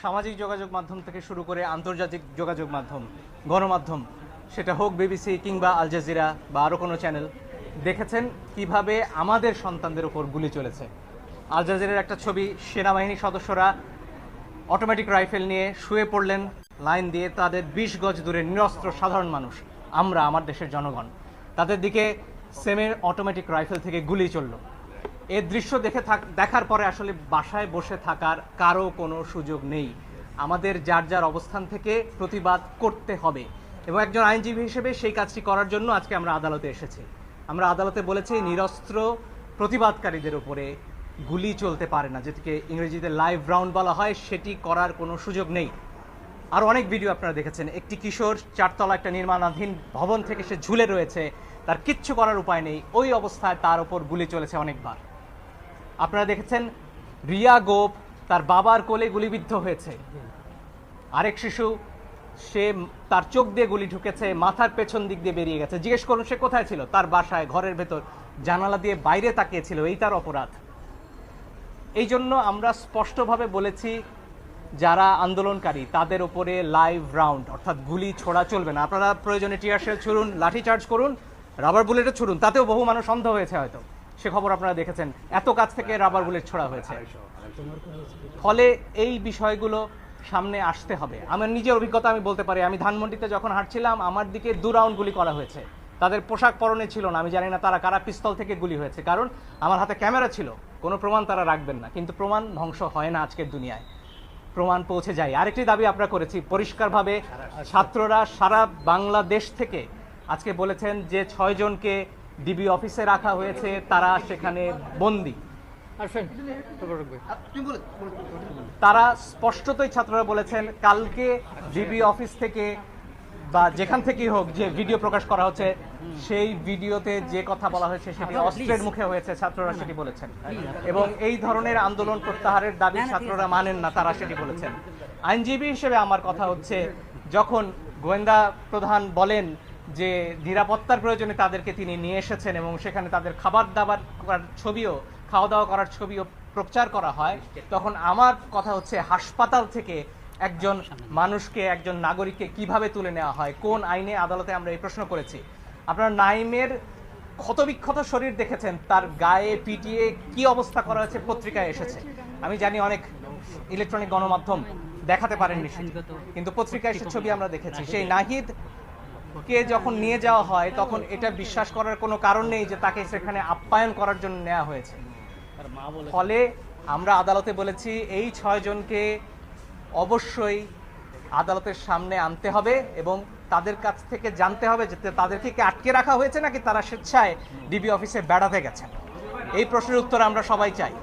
সামাজিক যোগাযোগ মাধ্যম থেকে শুরু করে আন্তর্জাতিক যোগাযোগ মাধ্যম, গণমাধ্যম, সেটা হোক বিবিসি কিংবা আল জাজিরা বা আরও কোনো চ্যানেল, দেখেছেন কিভাবে আমাদের সন্তানদের উপর গুলি চলেছে। আল জাজিরার একটা ছবি, সেনাবাহিনী সদস্যরা অটোমেটিক রাইফেল নিয়ে শুয়ে পড়লেন লাইন দিয়ে, তাদের 20 গজ দূরে নিরস্ত্র সাধারণ মানুষ, আমরা, আমার দেশের জনগণ, তাদের দিকে সেমের অটোমেটিক রাইফেল থেকে গুলি চলল। এর দৃশ্য দেখার পরে আসলে বাসায় বসে থাকার কারো কোনো সুযোগ নেই। আমাদের যার যার অবস্থান থেকে প্রতিবাদ করতে হবে এবং একজন আইনজীবী হিসেবে সেই কাজটি করার জন্য আজকে আমরা আদালতে এসেছি। আমরা আদালতে বলেছি নিরস্ত্র প্রতিবাদকারীদের উপরে গুলি চলতে পারে না, যেটিকে ইংরেজিতে লাইভ রাউন্ড বলা হয়, সেটি করার কোনো সুযোগ নেই। আর অনেক ভিডিও আপনারা দেখেছেন, একটি কিশোর 4 তলা একটা নির্মাণাধীন ভবন থেকে সে ঝুলে রয়েছে, তার কিচ্ছু করার উপায় নেই, ওই অবস্থায় তার ওপর গুলি চলেছে অনেকবার। আপনারা দেখেছেন রিয়া গোপ তার বাবার কোলে গুলিবিদ্ধ হয়েছে, আরেক শিশু সে তার চোখ দিয়ে গুলি ঢুকেছে, মাথার পেছন দিক দিয়ে বেরিয়ে গেছে। জিজ্ঞেস করুন সে কোথায় ছিল, তার বাসায় ঘরের ভেতর জানালা দিয়ে বাইরে তাকিয়েছিল, এই তার অপরাধ। এই জন্য আমরা স্পষ্টভাবে বলেছি যারা আন্দোলনকারী তাদের উপরে লাইভ রাউন্ড অর্থাৎ গুলি ছোড়া চলবে না। আপনারা প্রয়োজনে টিয়ার শেল ছুড়ুন, লাঠি চার্জ করুন, রাবার বুলেটও ছুড়ুন, তাতেও বহু মানুষ অন্ধ হয়েছে হয়তো, সে খবর আপনারা দেখেছেন, এত কাছ থেকে রাবার বুলেট ছোড়া হয়েছে। ফলে এই বিষয়গুলো সামনে আসতে হবে। আমার নিজের অভিজ্ঞতা আমি বলতে পারি, আমি ধানমন্ডিতে যখন হাঁটছিলাম আমার দিকে 2 রাউন্ড গুলি করা হয়েছে। তাদের পোশাক পরনে ছিল না, আমি জানি না তারা কারা পিস্তল থেকে গুলি হয়েছে, কারণ আমার হাতে ক্যামেরা ছিল, কোনো প্রমাণ তারা রাখবেন না। কিন্তু প্রমাণ ধ্বংস হয় না আজকের দুনিয়ায়, প্রমাণ পৌঁছে যায়। আরেকটি দাবি আমরা করেছি পরিষ্কারভাবে, ছাত্ররা সারা বাংলাদেশ থেকে আজকে বলেছেন যে 6 জনকে ডিবি অফিসে রাখা হয়েছে, তারা সেখানে বন্দী। তারা স্পষ্টতই ছাত্ররা বলেছেন কালকে ডিবি অফিস থেকে বা যেখান থেকেই হোক যে ভিডিও প্রকাশ করা হচ্ছে, সেই ভিডিওতে যে কথা বলা হয়েছে সেটি অস্ত্রের মুখে হয়েছে, ছাত্ররা সেটি বলেছেন। এবং এই ধরনের আন্দোলন প্রত্যাহারের দাবি ছাত্ররা মানেন না, তারা সেটি বলেছেন। আইনজীবী হিসেবে আমার কথা হচ্ছে, যখন গোয়েন্দা প্রধান বলেন যে নিরাপত্তার প্রয়োজনে তাদেরকে তিনি নিয়ে এসেছেন এবং সেখানে তাদের খাবার দাবার করার ছবিও, খাওয়া দাওয়া করার ছবিও প্রচার করা হয়, তখন আমার কথা হচ্ছে হাসপাতাল থেকে একজন মানুষকে, একজন নাগরিককে কিভাবে তুলে নেওয়া হয়, কোন আইনে, আদালতে আমরা এই প্রশ্ন করেছি। আপনারা নাইমের ক্ষতবিক্ষত শরীর দেখেছেন, তার গায়ে পিটিয়ে কি অবস্থা করা হয়েছে পত্রিকায় এসেছে। আমি জানি অনেক ইলেকট্রনিক গণমাধ্যম দেখাতে পারেননি, কিন্তু পত্রিকায় সে ছবি আমরা দেখেছি। সেই নাহিদ কে যখন নিয়ে যাওয়া হয় তখন এটা বিশ্বাস করার কোনো কারণ নেই যে তাকে সেখানে আপ্যায়ন করার জন্য নেওয়া হয়েছে। ফলে আমরা আদালতে বলেছি এই 6 জনকে অবশ্যই আদালতের সামনে আনতে হবে এবং তাদের কাছ থেকে জানতে হবে যে তাদেরকে কি আটকে রাখা হয়েছে নাকি তারা স্বেচ্ছায় ডিবি অফিসে বেড়াতে গেছেন। এই প্রশ্নের উত্তর আমরা সবাই চাই।